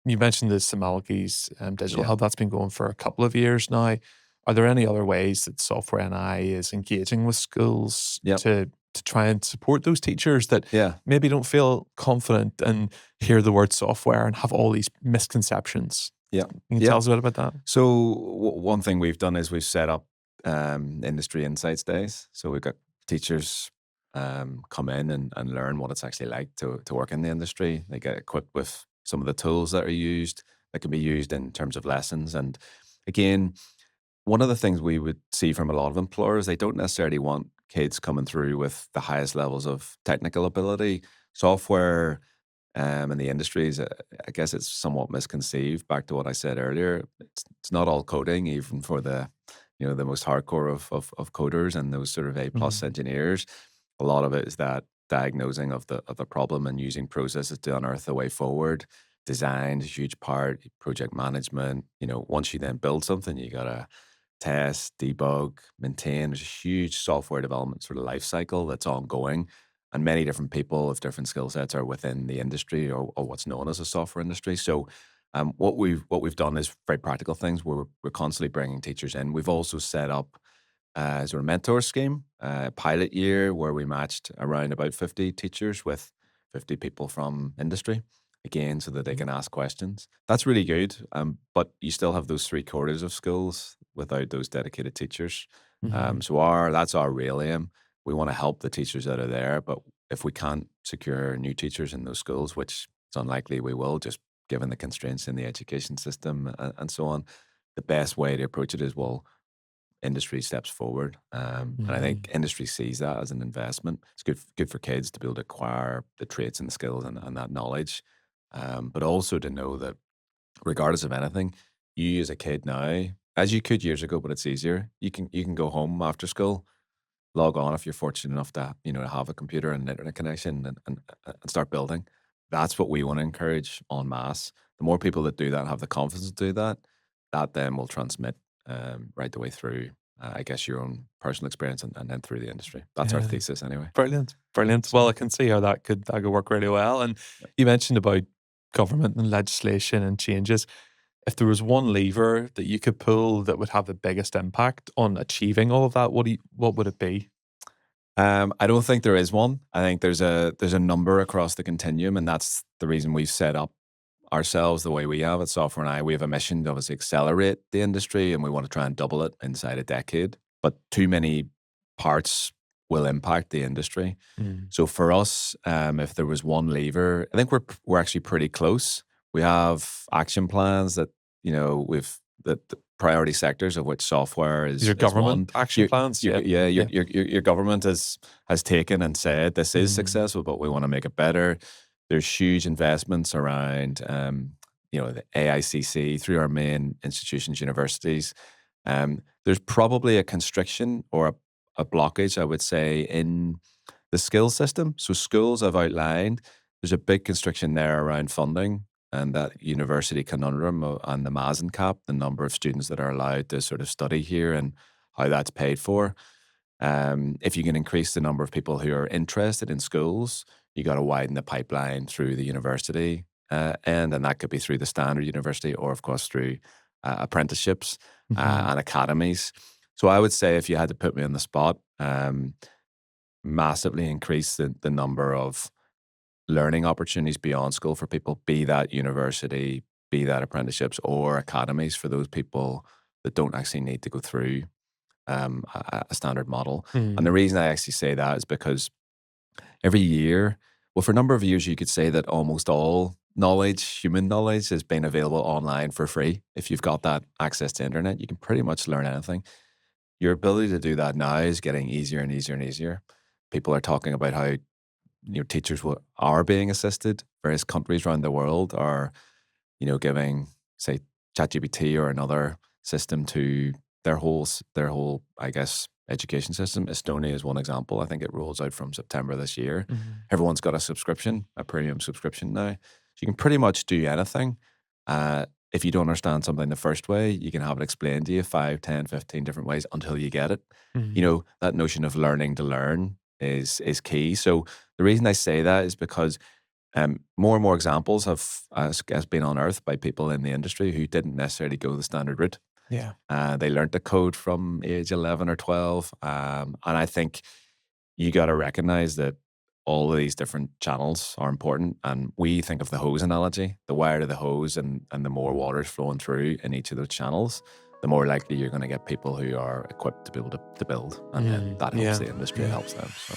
You mentioned the Similki's digital Yeah. hub that's been going for a couple of years now. Are there any other ways that software and I is engaging with schools Yep. to try and support those teachers that Yeah. maybe don't feel confident and hear the word software and have all these misconceptions? Yeah. Can you tell Yeah. us a bit about that? So one thing we've done is we've set up industry insights days. So we've got teachers come in and learn what it's actually like to work in the industry. They get equipped with some of the tools that are used that can be used in terms of lessons. And again, one of the things we would see from a lot of employers, they don't necessarily want kids coming through with the highest levels of technical ability. Software in the industries, I guess it's somewhat misconceived. Back to what I said earlier, it's not all coding, even for the most hardcore of coders and those sort of A plus Mhm. engineers. A lot of it is that diagnosing of the problem and using processes to unearth the way forward. Design is a huge part. Project management. Once you then build something, you gotta test, debug, maintain. There's a huge software development sort of life cycle that's ongoing. And many different people of different skill sets are within the industry or what's known as a software industry. So what we've done is very practical things where we're constantly bringing teachers in. We've also set up sort of mentor scheme, pilot year where we matched around about 50 teachers with 50 people from industry, again, so that they Mhm. can ask questions. That's really good. But you still have those three quarters of schools without those dedicated teachers. Mhm. So that's our real aim. We want to help the teachers that are there, but if we can't secure new teachers in those schools, which it's unlikely we will, just given the constraints in the education system and so on, the best way to approach it is, well, industry steps forward. And I think Mhm. industry sees that as an investment. It's good for kids to be able to acquire the traits and the skills and that knowledge, but also to know that regardless of anything, you as a kid now, as you could years ago, but it's easier. You can go home after school, log on if you're fortunate enough to have a computer and an internet connection and start building. That's what we want to encourage en masse. The more people that do that and have the confidence to do that, that then will transmit right the way through, I guess, your own personal experience and then through the industry. That's our Yeah. thesis anyway. Brilliant. Brilliant. So, Well, I can see how that could work really well. And you mentioned about government and legislation and changes. If there was one lever that you could pull that would have the biggest impact on achieving all of that, what would it be? I don't think there is one. I think there's a number across the continuum, and that's the reason we've set up ourselves the way we have at Software and I. We have a mission to obviously accelerate the industry, and we want to try and double it inside a decade. But too many parts will impact the industry. Mm. So for us, if there was one lever, I think we're actually pretty close. We have action plans that we've the priority sectors of which software Your is government one. action plans? Your Yeah. yeah, Yeah. your government has taken and said this is Mm. successful, but we want to make it better. There's huge investments around the AICC through our main institutions, universities. There's probably a constriction or a blockage, I would say, in the skills system. So schools I've outlined, there's a big constriction there around funding and that university conundrum and the Mazen cap, the number of students that are allowed to sort of study here and how that's paid for. If you can increase the number of people who are interested in schools, you got to widen the pipeline through the university and that could be through the standard university or, of course, through apprenticeships Mhm. and academies. So I would say if you had to put me on the spot, massively increase the number of learning opportunities beyond school for people, be that university, be that apprenticeships or academies for those people that don't actually need to go through a standard model. And the Mm. reason I actually say that is because every year, well, for a number of years, you could say that almost all knowledge, human knowledge, has been available online for free. If you've got that access to internet, you can pretty much learn anything. Your ability to do that now is getting easier and easier and easier. People are talking about how teachers are being assisted. Various countries around the world are giving, say, ChatGPT or another system to their whole, I guess, education system. Estonia is one example. I think it rolls out from September this year. Mhm. Everyone's got a subscription, a premium subscription now. So you can pretty much do anything. If you don't understand something the first way, you can have it explained to you 5, 10, 15 different ways until you get it. Mhm. That notion of learning to learn is key. So the reason I say that is because More and more examples has been unearthed by people in the industry who didn't necessarily go the standard route. Yeah. They learned to code from age 11 or 12. And I think you got to recognize that all of these different channels are important. And we think of the hose analogy, the wider the hose and the more water is flowing through in each of those channels, the more likely you're going to get people who are equipped to be able to build. And then that helps Yeah. the industry, it Yeah. helps them. So.